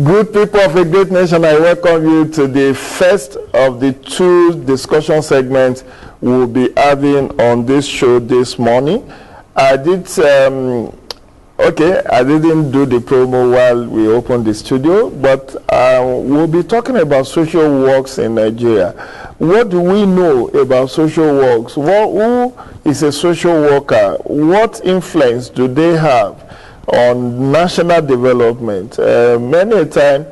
Good people of a great nation, I welcome you to the first of the two discussion segments we'll be having on this show this morning. I didn't do the promo while we opened the studio, but we'll be talking about social works in Nigeria. What do we know about social works? Who is a social worker? What influence do they have on national development? Many a time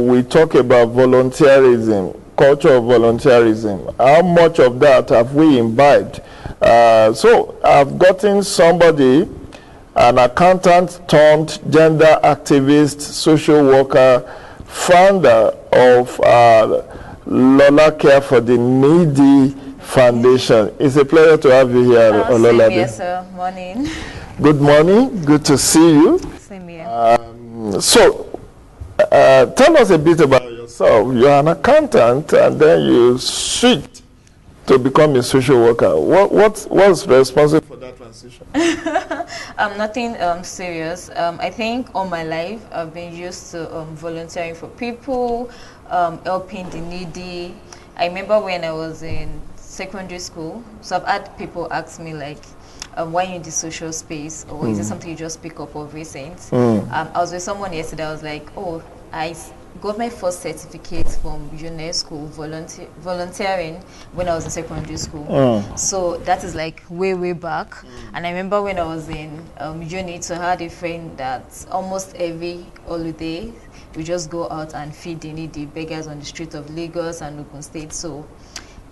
we talk about volunteerism, culture of volunteerism. How much of that have we imbibed? So I've gotten somebody, an accountant turned gender activist, social worker, founder of Lola Care for the Needy Foundation. It's a pleasure to have you here, Lola. Yes, sir. Morning. Good morning. Good to see you. Same here. Tell us a bit about yourself. You're an accountant, and then you switched to become a social worker. What's responsible for that transition? Nothing serious. I think all my life I've been used to volunteering for people, helping the needy. I remember when I was in secondary school, so I've had people ask me like, why you in the social space, or is it something you just pick up of recent? I was with someone yesterday. I was like, oh, I got my first certificate from UNESCO volunteering when I was in secondary school. So that is like way back. And I remember when I was in uni, so I had a friend that almost every holiday we just go out and feed the needy beggars on the street of Lagos and Ogun State. So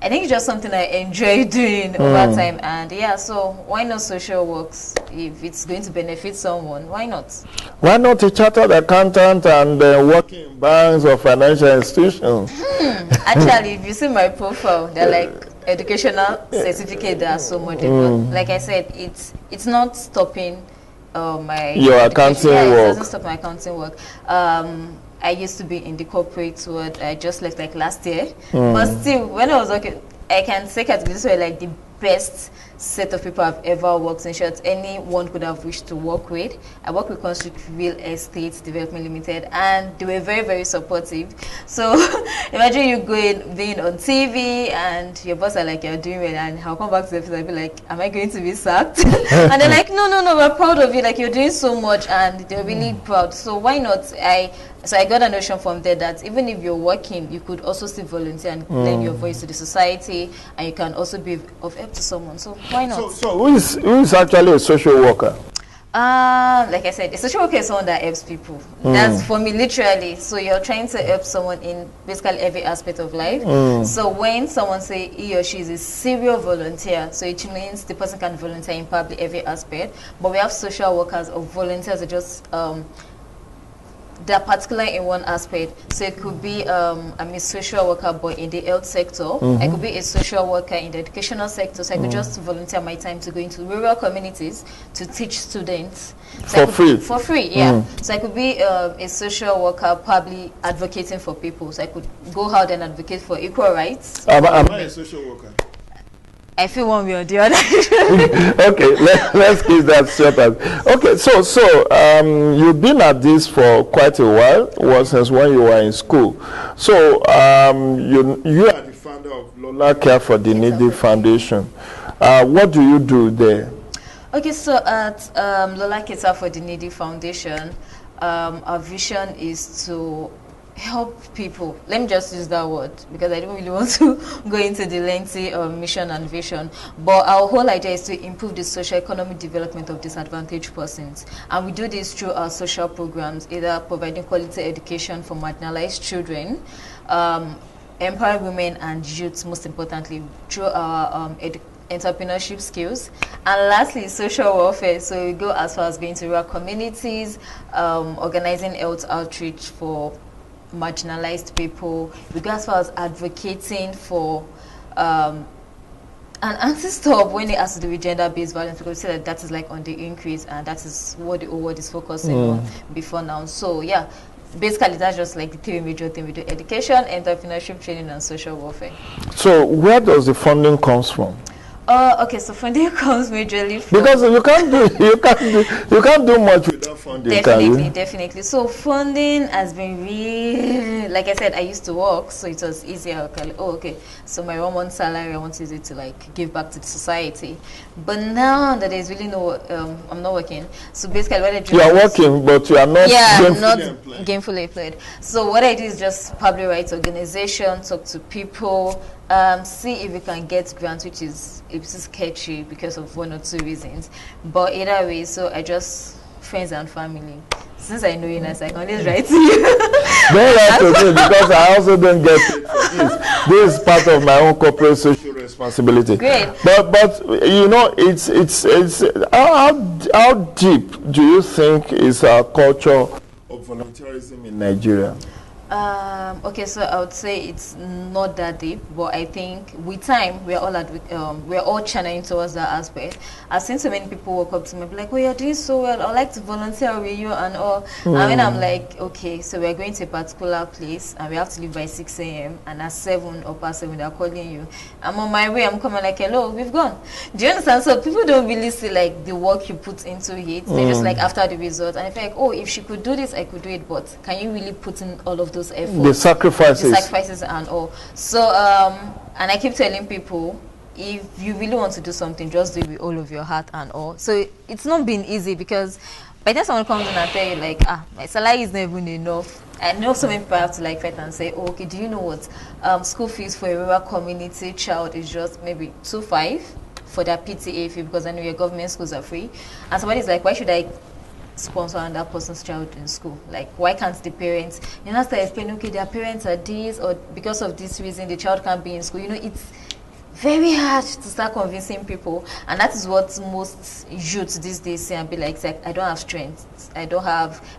I think it's just something I enjoy doing over time, and yeah, so why not social works? If it's going to benefit someone, why not? Why not a chartered accountant and working in banks or financial institutions? Actually, if you see my profile, they're like educational certificate that are so much different. Like I said, it's not stopping your accounting work. It doesn't stop my accounting work. I used to be in the corporate world. I just left like last year. But still, when I was working, I can say that this was like the best set of people I've ever worked in. Short, anyone could have wished to work with. I worked with Construct Real Estate Development Limited, and they were very supportive. So imagine you being on TV, and your boss are like, you're doing well, and I'll come back to the office and be like, am I going to be sacked? And they're like, no, we're proud of you. Like, you're doing so much, and they're really proud. So why not? So I got a notion from there that even if you're working, you could also still volunteer and lend your voice to the society, and you can also be of help to someone. So why not? So who is actually a social worker? Like I said, a social worker is someone that helps people. That's for me, literally. So you're trying to help someone in basically every aspect of life. So when someone say he or she is a serial volunteer, so it means the person can volunteer in probably every aspect. But we have social workers or volunteers that just they're particular in one aspect. So it could be I'm a social worker but in the health sector. I could be a social worker in the educational sector. So I could just volunteer my time to go into rural communities to teach students. So for free, yeah. So I could be a social worker probably advocating for people. So I could go out and advocate for equal rights. Am I a social worker? I feel one way or the other. Okay, let's keep that short. Okay, so you've been at this for quite a while, since when you were in school. So you are the founder of Lola Care for the Needy Foundation. What do you do there? Okay, so at Lola Care for the Needy Foundation, our vision is to help people. Let me just use that word because I don't really want to go into the lengthy mission and vision. But our whole idea is to improve the socio-economic development of disadvantaged persons. And we do this through our social programs, either providing quality education for marginalized children, empowering women and youth, most importantly, through our entrepreneurship skills, and lastly social welfare. So we go as far as going to rural communities, organizing health outreach for marginalized people. We go as far as advocating for an anti-stop when it has to do with gender-based violence, because we say that is like on the increase, and that is what the whole world is focusing on before now. So yeah, basically that's just like the three major things we do: education, entrepreneurship training, and social welfare. So where does the funding comes from? Okay, so funding comes majorly from, because you can't do much without about funding, can you? Definitely. So funding has been really, like I said, I used to work, so it was easier. Okay, so my 1 month salary, I want to use it to like give back to the society. But now that there's really no, I'm not working. So basically, what I do, you are working, but you are not gainfully employed. So what I do is just probably write organization, talk to people, see if we can get grants, which is sketchy because of 1 or 2 reasons. But either way, so I just friends and family. Since I know you now, so I can always write to you. Don't write to me because I also don't get paid for this. This is part of my own corporate social responsibility. Great. But you know, it's how deep do you think is our culture of volunteerism in Nigeria? Okay, so I would say it's not that deep, but I think with time we're all channeling towards that aspect. I've seen so many people walk up to me and be like, "Oh, you're doing so well. I'd like to volunteer with you and all." And when I'm like, "Okay, so we're going to a particular place and we have to leave by 6 a.m. and at 7 or past 7 they're calling you. I'm on my way. I'm coming like, hello, we've gone." Do you understand? So people don't really see like the work you put into it. They just like after the result, and I feel like, oh, if she could do this, I could do it. But can you really put in all of those efforts? The sacrifices and all. So and I keep telling people, if you really want to do something, just do it with all of your heart and all. So it's not been easy, because by the time someone comes in and tell you like, my salary is not even enough, I know so many people have to like fight and say, oh, okay, do you know what school fees for a rural community child is just maybe 2.5 for their PTA fee, because I know your government schools are free. And somebody's like, why should I sponsor another person's child in school? Like, why can't the parents, you know, start explaining, okay, their parents are this, or because of this reason the child can't be in school. You know, it's very hard to start convincing people, and that is what most youths these days say and be like, I don't have strength, I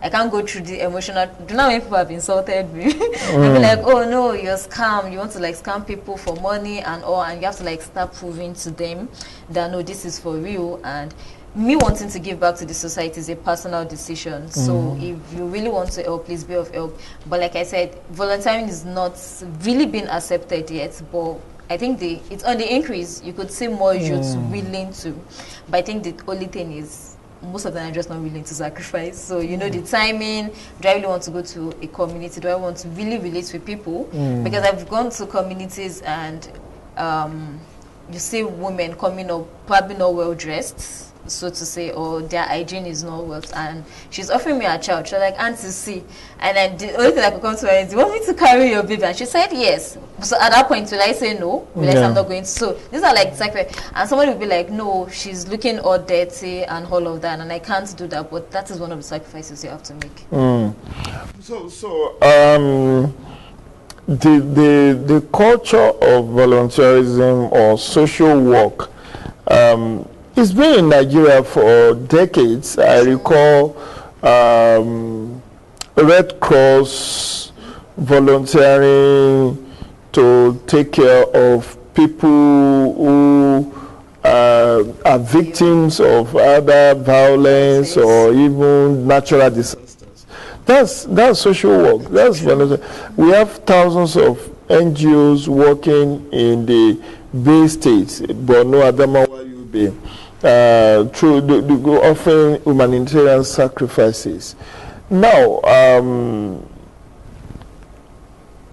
can't go through the emotional. Do you know how many people have insulted me? They'll be like, oh no, you're scam, you want to like scam people for money and all, and you have to like start proving to them that no, this is for real. And me wanting to give back to the society is a personal decision. So if you really want to help, please be of help. But like I said, volunteering is not really been accepted yet, but I think it's on the increase. You could see more youths willing to. But I think the only thing is, most of them are just not willing to sacrifice. So, you know, the timing, do I really want to go to a community? Do I want to really relate with people? Because I've gone to communities and you see women coming up, probably not well dressed, so to say, or their hygiene is not well, and she's offering me a child. She's like, "Auntie, see," and then the only thing I could come to her is, "Do you want me to carry your baby?" And she said yes. So at that point, will I say no? Will I say I'm not going to? So these are like sacrifice. And somebody will be like, "No, she's looking all dirty and all of that," and I can't do that. But that is one of the sacrifices you have to make. The culture of volunteerism or social work, it's been in Nigeria for decades. I recall Red Cross volunteering to take care of people who are victims of other violence or even natural disasters. That's social work. That's volunteer. We have thousands of NGOs working in the Bay States, Borno, Adamawa, Yobe, through offering humanitarian sacrifices. Now,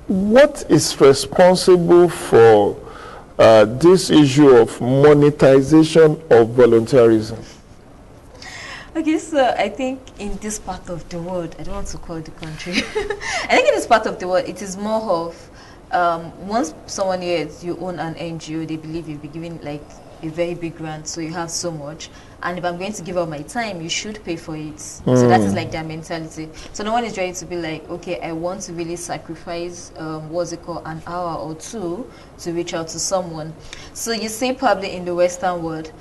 what is responsible for this issue of monetization of volunteerism? Okay, so I think in this part of the world, I don't want to call it the country, I think in this part of the world, it is more of, once someone hears you own an NGO, they believe you'll be giving like a very big grant, so you have so much, and if I'm going to give up my time, you should pay for it. So that is like their mentality. So no one is ready to be like, okay, I want to really sacrifice an hour or two to reach out to someone. So you see, probably in the Western world,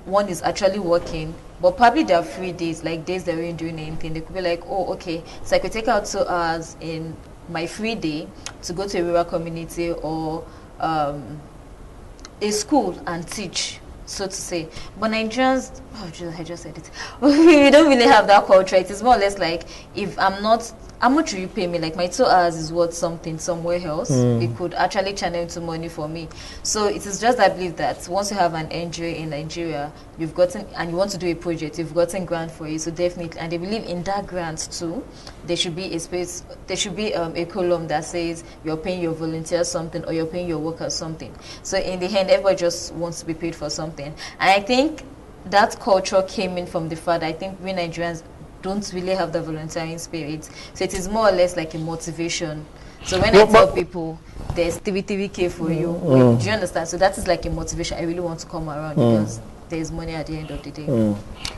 one is actually working, but probably there are free days, like days that we ain't doing anything. They could be like, oh, okay, so I could take out 2 hours in my free day to go to a rural community or a school and teach, so to say. But Nigerians, I just said it, we don't really have that culture. It is more or less like, if I'm not how much will you pay me? Like my 2 hours is worth something somewhere else. It could actually channel into money for me. So it is just, I believe that once you have an NGO in Nigeria, you've gotten, and you want to do a project, you've gotten grant for it. So definitely, and they believe in that grant too. There should be a space, there should be a column that says you're paying your volunteers something or you're paying your workers something. So in the end, everybody just wants to be paid for something. And I think that culture came in from the fact that I think we Nigerians don't really have the volunteering spirit. So it is more or less like a motivation. So when I tell people there's 3K for you, do you understand? So that is like a motivation. I really want to come around because there's money at the end of the day.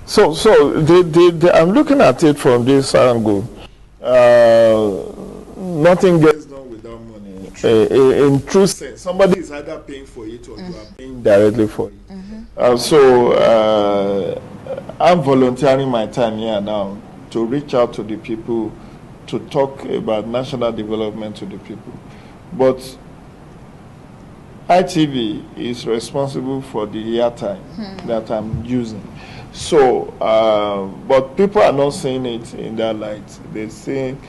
So I'm looking at it from this angle. Nothing gets done without money. In true sense, somebody is either paying for it or you are paying directly for it. I'm volunteering my time here now to reach out to the people, to talk about national development to the people. But ITV is responsible for the airtime that I'm using. So, but people are not seeing it in that light. They're saying,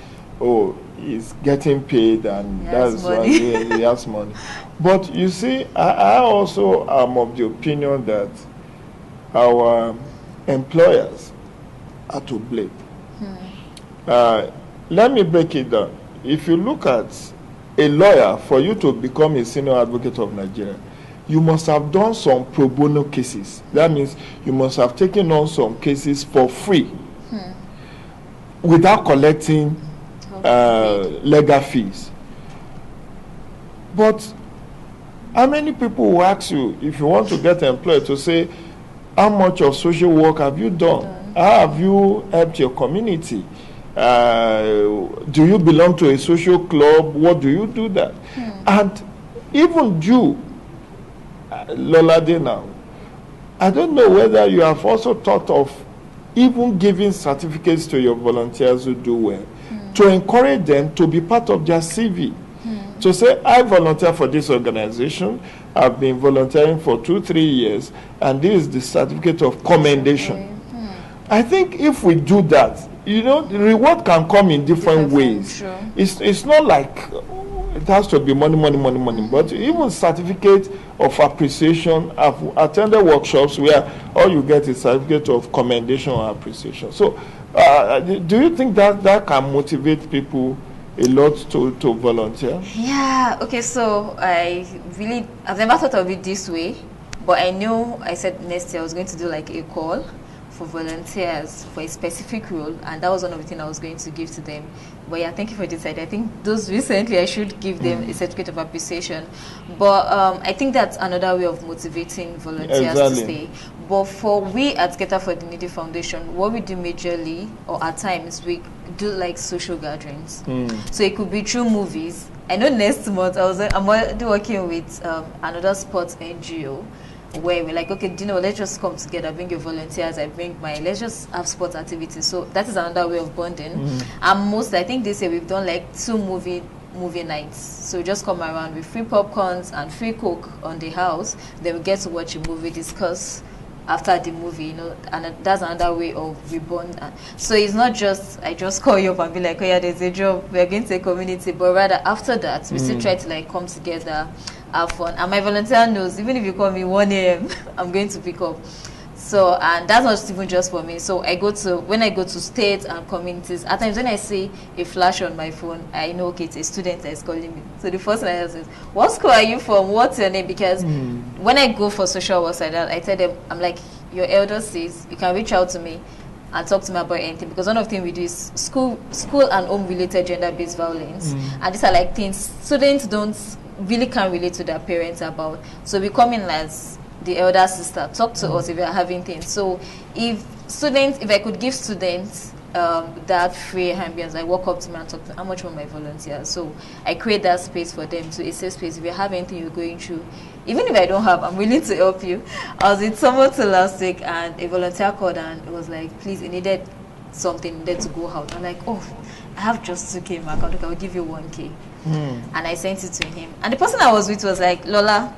oh, he's getting paid and that's why he has money. But you see, I also am of the opinion that our employers are to blame. Let me break it down. If you look at a lawyer, for you to become a senior advocate of Nigeria, you must have done some pro bono cases. That means you must have taken on some cases for free without collecting legal fees. But how many people will ask you, if you want to get employed, to say, how much of social work have you done? How have you helped your community? Do you belong to a social club? What do you do that? And even you, Lolade now, I don't know whether you have also thought of even giving certificates to your volunteers who do well, to encourage them to be part of their CV. To say, I volunteer for this organization, I've been volunteering for 2-3 years, and this is the certificate of commendation. I think if we do that, you know, the reward can come in different ways. Sure. It's not like it has to be money, but even certificate of appreciation. I've attended workshops where all you get is certificate of commendation or appreciation. So do you think that can motivate people a lot to volunteer? Yeah, okay, so I've never thought of it this way, but I know I said next year I was going to do like a call for volunteers for a specific role, and that was one of the things I was going to give to them. But yeah, thank you for deciding. I think those recently I should give them a certificate of appreciation. But I think that's another way of motivating volunteers to stay. But for we at Together for the Needy Foundation, what we do majorly, or at times, we do like social gatherings. So it could be through movies. I know next month I'm already working with another sports NGO, where we're like, okay, you know, let's just come together, bring your volunteers, I bring let's just have sports activities. So that is another way of bonding. And I think this year we've done like 2 movie nights. So we just come around with free popcorns and free Coke on the house. Then we get to watch a movie, discuss after the movie, you know, and that's another way of reborn. So it's not just I just call you up and be like, oh yeah, there's a job, we're going to a community, but rather after that we still try to like come together, have fun. And my volunteer knows, even if you call me 1 a.m. I'm going to pick up. So, and that's not even just for me. So when I go to states and communities, at times when I see a flash on my phone, I know, okay, it's a student that is calling me. So the first thing I ask is, what school are you from? What's your name? Because when I go for social work like that, I tell them, I'm like, your elder says, you can reach out to me and talk to me about anything. Because one of the things we do is school and home-related gender-based violence. And these are like things students can't relate to their parents about. So we come in as the elder sister, talk to us if you are having things. So if I could give students that free ambience, I walk up to them and talk to them, how much more my volunteers? So I create that space for them, to a safe space. If you have anything you're going through, even if I don't have, I'm willing to help you. I was with someone last week, and a volunteer called and it was like, please, it needed something, needed to go out. I'm like, oh, I have just 2K in my account, okay, I'll give you 1K. And I sent it to him. And the person I was with was like, Lola,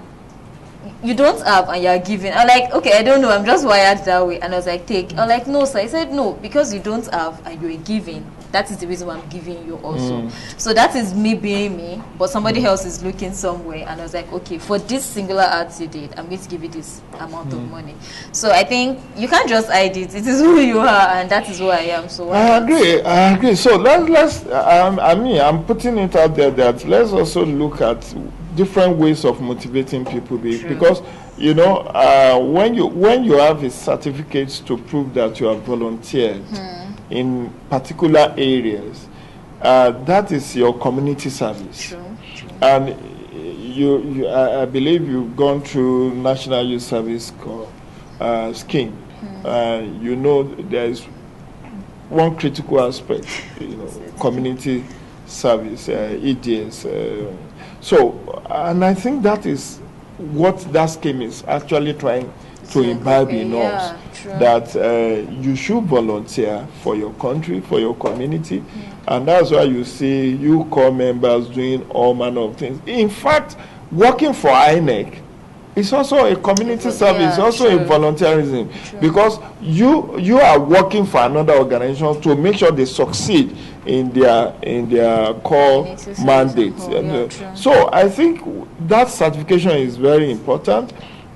you don't have and you're giving. I'm like, okay, I don't know, I'm just wired that way. And I was like, take. I'm like, no, sir. I said, no, because you don't have and you're giving, that is the reason why I'm giving you also. So that is me being me, but somebody else is looking somewhere, and I was like, okay, for this singular act you did, I'm going to give you this amount of money. So I think you can't just hide it. It is who you are, and that is who I am. So I agree. So I'm putting it out there that let's also look at different ways of motivating people, because you know, when you have a certificate to prove that you have volunteered in particular areas, that is your community service. True. And I believe you've gone through National Youth Service scheme. You know, there's one critical aspect, you know, community service, EDS. So, and I think that is what that scheme is actually trying to imbibe in us, that you should volunteer for your country, for your community, and that's why you see you core members doing all manner of things. In fact, working for INEC is also a community service, also a volunteerism, because you are working for another organization to make sure they succeed in their core mandate. So I think that certification is very important.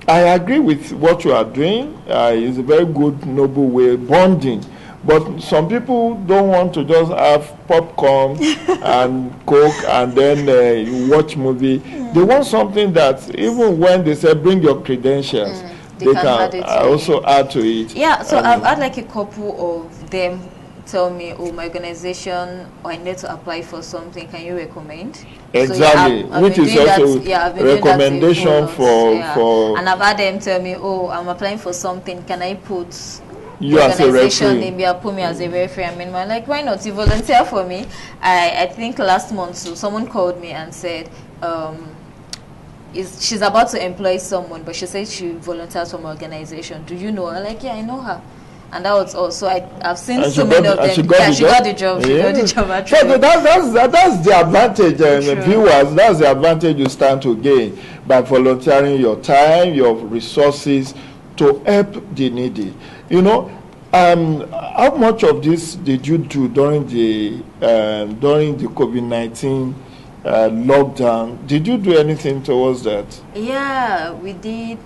I agree with what you are doing. It's a very good, noble way, bonding. But some people don't want to just have popcorn and Coke and then you watch movie. They want something that even when they say bring your credentials, they can also add to it. Yeah, so I've had like a couple of them tell me, oh, my organization, I need to apply for something, can you recommend? Exactly, so which is also recommendation for... And I've had them tell me, oh, I'm applying for something, can I put you as a referee? Maybe I'll put me as a referee. I mean, I'm like, why not? You volunteer for me. I think last month, so someone called me and said, she's about to employ someone, but she said she volunteers from an organization. Do you know her? I'm like, yeah, I know her. And that was also, I've seen so many of them. She got the job. She got the job actually. So that's the advantage, viewers. That's the advantage you stand to gain by volunteering your time, your resources to help the needy. You know, how much of this did you do during the COVID-19 lockdown? Did you do anything towards that? Yeah, we did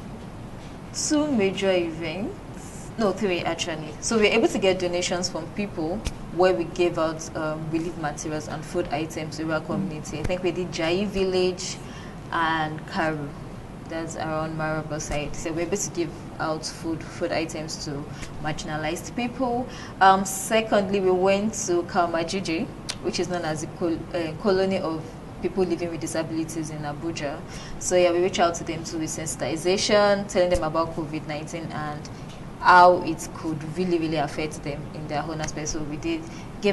2 major events. No, 3 actually. So we were able to get donations from people where we gave out relief materials and food items to our community. I think we did Jai Village and Karu. That's around Maraba side. So we're able to give out food items to marginalized people. Secondly, we went to Kalmajiji, which is known as a colony of people living with disabilities in Abuja. So yeah, we reach out to them to do sensitization, telling them about COVID-19 and how it could really affect them in their own aspect. So we gave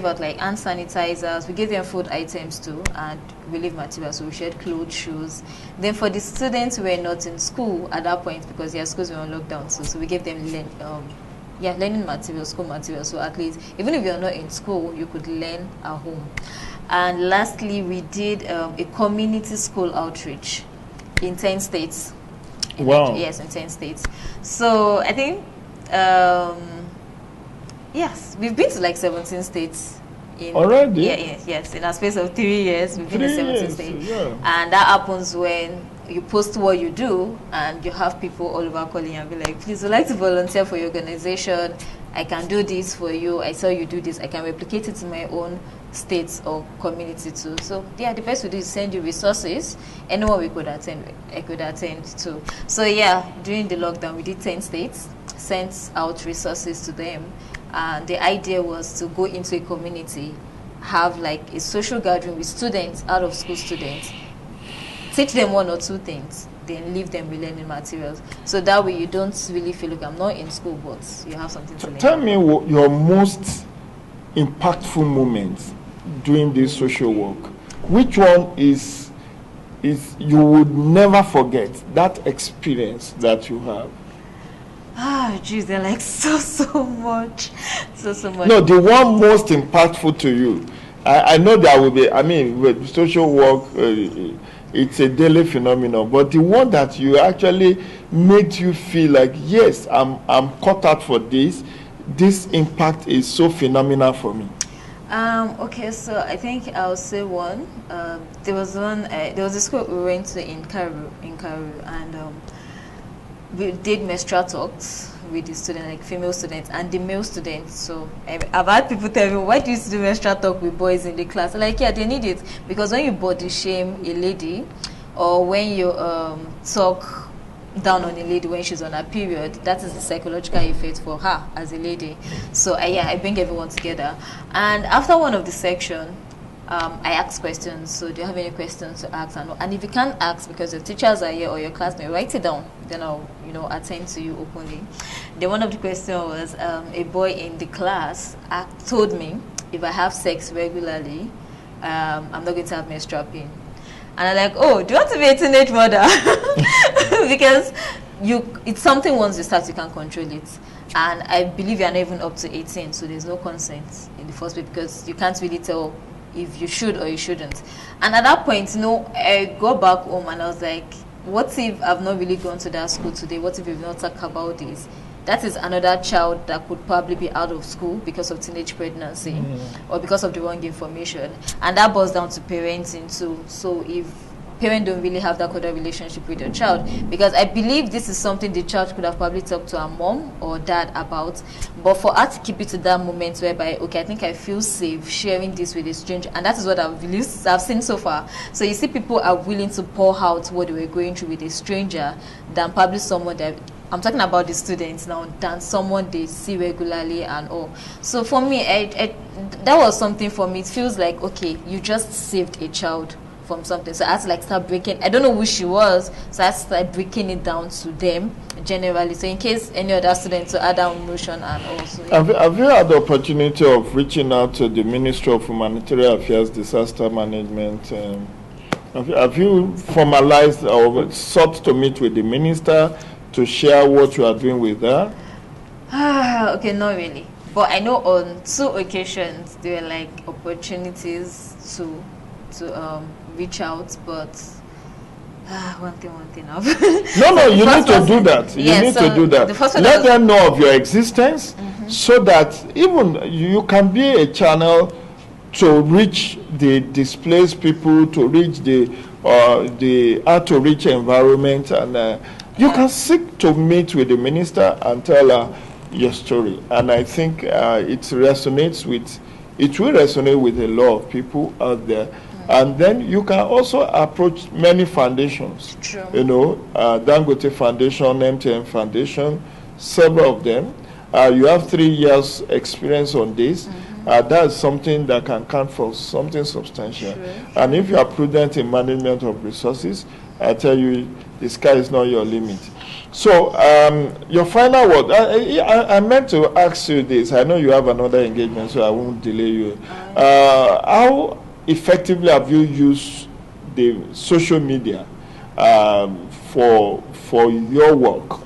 out like hand sanitizers, we gave them food items too, and relief materials. So we shared clothes, shoes. Then for the students who were not in school at that point, because their schools were on lockdown, so we gave them learning materials, school materials. So at least, even if you're not in school, you could learn at home. And lastly, we did a community school outreach in 10 states. Wow. Yes, in 10 states. So I think yes, we've been to like 17 states. Already? Yes. In a space of 3 years, we've been to 17 states. Yeah. And that happens when you post what you do and you have people all over calling and be like, please, I'd like to volunteer for your organization. I can do this for you. I saw you do this. I can replicate it in my own states or community too. So yeah, the best we do is send you resources. Anyone we could attend, I could attend to. So yeah, during the lockdown, we did 10 states. Sent out resources to them, and the idea was to go into a community, have like a social gathering with students, out of school students, teach them 1 or 2 things, then leave them with learning materials. So that way you don't really feel like I'm not in school, but you have something to learn. Tell me your most impactful moments doing this social work. Which one is you would never forget, that experience that you have? Geez, they're like so much. No, the one most impactful to you. I know there will be, I mean, with social work, it's a daily phenomenon, but the one that you actually made you feel like, yes, I'm cut out for this impact is so phenomenal for me. Okay, so I think I'll say one. There was a school we went to in Karu, and we did menstrual talks with the students, like female students and the male students. So I've had people tell me, why do you do menstrual talk with boys in the class? I'm like, yeah, they need it, because when you body shame a lady, or when you talk down on a lady when she's on her period, that is the psychological effect for her as a lady. So yeah, I bring everyone together. And after one of the section, I ask questions. So do you have any questions to ask? And if you can't ask because your teachers are here or your classmate, write it down. Then I'll attend to you openly. Then one of the questions was a boy in the class told me, if I have sex regularly, I'm not going to have menstrual pain. And I'm like, oh, do you want to be a teenage mother? Because it's something once you start, you can't control it. And I believe you're not even up to 18, so there's no consent in the first place, because you can't really tell if you should or you shouldn't. And at that point, I go back home and I was like, what if I've not really gone to that school today? What if we've not talked about this? That is another child that could probably be out of school because of teenage pregnancy or because of the wrong information. And that boils down to parenting too. So if parents don't really have that kind of relationship with their child, because I believe this is something the child could have probably talked to her mom or dad about, but for her to keep it to that moment whereby, okay, I think I feel safe sharing this with a stranger, and that is what I've seen so far. So you see, people are willing to pour out what they were going through with a stranger than probably someone that, I'm talking about the students now, than someone they see regularly and all. So for me, that was something for me. It feels like, okay, you just saved a child from something. So I had to start breaking. I don't know who she was, so I had to start breaking it down to them generally. So in case any other students to add that emotion and also. Yeah. Have you had the opportunity of reaching out to the Ministry of Humanitarian Affairs, Disaster Management? Have you formalized or sought to meet with the minister to share what you are doing with her? Okay, not really. But I know on 2 occasions there were opportunities to reach out, but one thing now. No, you need to do that. You need to do that. Let them know of your existence, so that even you can be a channel to reach the displaced people, to reach the hard-to-reach environment, and you can seek to meet with the minister and tell her your story. And I think it will resonate with a lot of people out there. And then you can also approach many foundations. True. Dangote Foundation, MTN Foundation, several of them. You have 3 years experience on this. That's something that can count for something substantial. True. And if you are prudent in management of resources, I tell you, the sky is not your limit. So, your final word. I meant to ask you this. I know you have another engagement, so I won't delay you. How effectively have you used the social media for your work?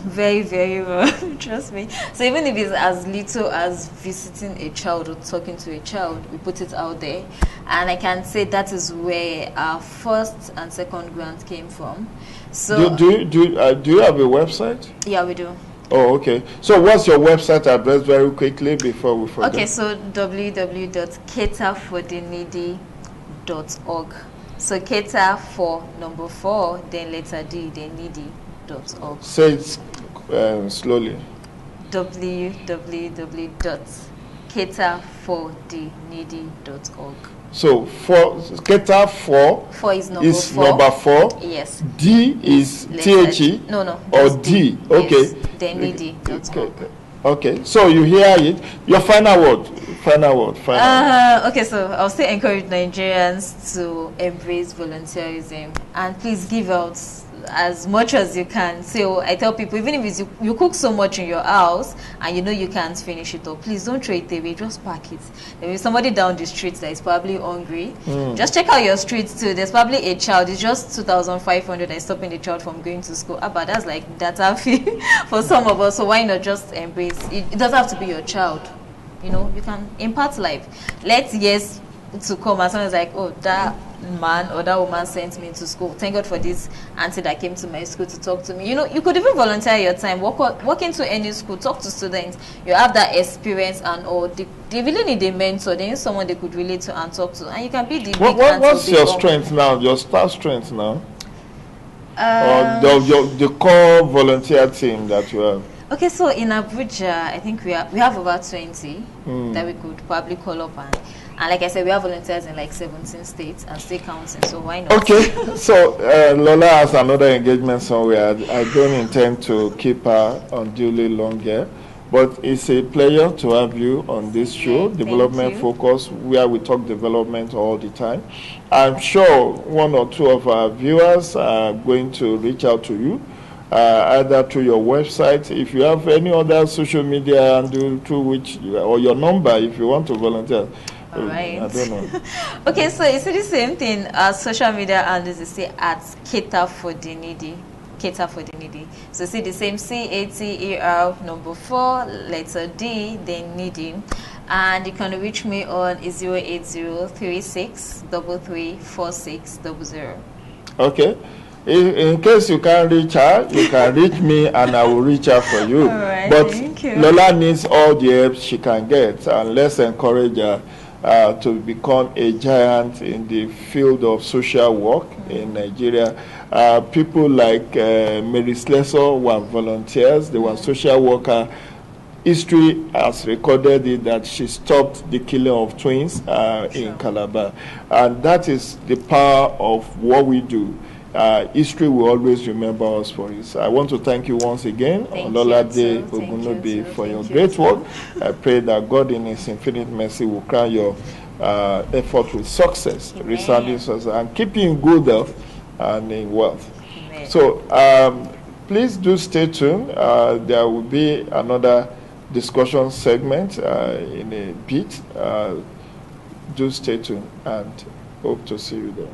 Very, very well. Trust me. So even if it's as little as visiting a child or talking to a child, we put it out there. And I can say that is where our first and second grant came from. So do you have a website? Yeah, we do. Oh, okay. So what's your website address very quickly before we forget? Okay, so www.caterfortheneedy.org. So cater for number 4, then letter D, then needy.org. Say it slowly. www.caterfortheneedy.org. So cater for is number 4. Yes. D is THE. No. Or D. Okay. Yes. Then needy.org. Okay. So you hear it. Your final word. Okay, so I'll still encourage Nigerians to embrace volunteerism and please give out as much as you can. So I tell people, even if you cook so much in your house and you can't finish it up, please don't throw it away, just pack it. There is somebody down the street that is probably hungry. Just check out your streets too. There's probably a child, it's just 2,500 that is stopping the child from going to school. But that's like data fee for some of us, so why not just embrace it? It doesn't have to be your child. You can impart life. Let years to come as soon as oh, that man or that woman sent me to school. Thank God for this auntie that came to my school to talk to me. You know, you could even volunteer your time, walk into any school, talk to students. You have that experience and all. They really need a mentor. They need someone they could relate to and talk to. And you can be the big what's your strength now? Your star strength now? Or the core volunteer team that you have? Okay, so in Abuja, I think we have about 20 that we could probably call up and like I said, we have volunteers in like 17 states and still counting, so why not? Okay, so Lola has another engagement somewhere. I don't intend to keep her unduly longer, but it's a pleasure to have you on this show, Development Focus, where we talk development all the time. I'm sure one or two of our viewers are going to reach out to you, either through your website, if you have any other social media handle through which, or your number if you want to volunteer. All right. I don't know. Okay, so it's the same thing as social media handles. You say at Cater for the Needy. Cater for the Needy. So see the same CATER number 4 letter D then needy. And you can reach me on 08036334600. Okay. In case you can't reach her, you can reach me and I will reach her for you. All right, but thank you. Lola needs all the help she can get, and let's encourage her to become a giant in the field of social work in Nigeria. People like Mary Slessor were volunteers, they were social workers. History has recorded it that she stopped the killing of twins in Calabar. And that is the power of what we do. History will always remember us for it. So I want to thank you once again, Ololade Ogunobi, for your great work. I pray that God in His infinite mercy will crown your effort with success, resounding success, and keep you in good health and in wealth. Amen. So please do stay tuned. There will be another discussion segment in a bit. Do stay tuned and hope to see you there.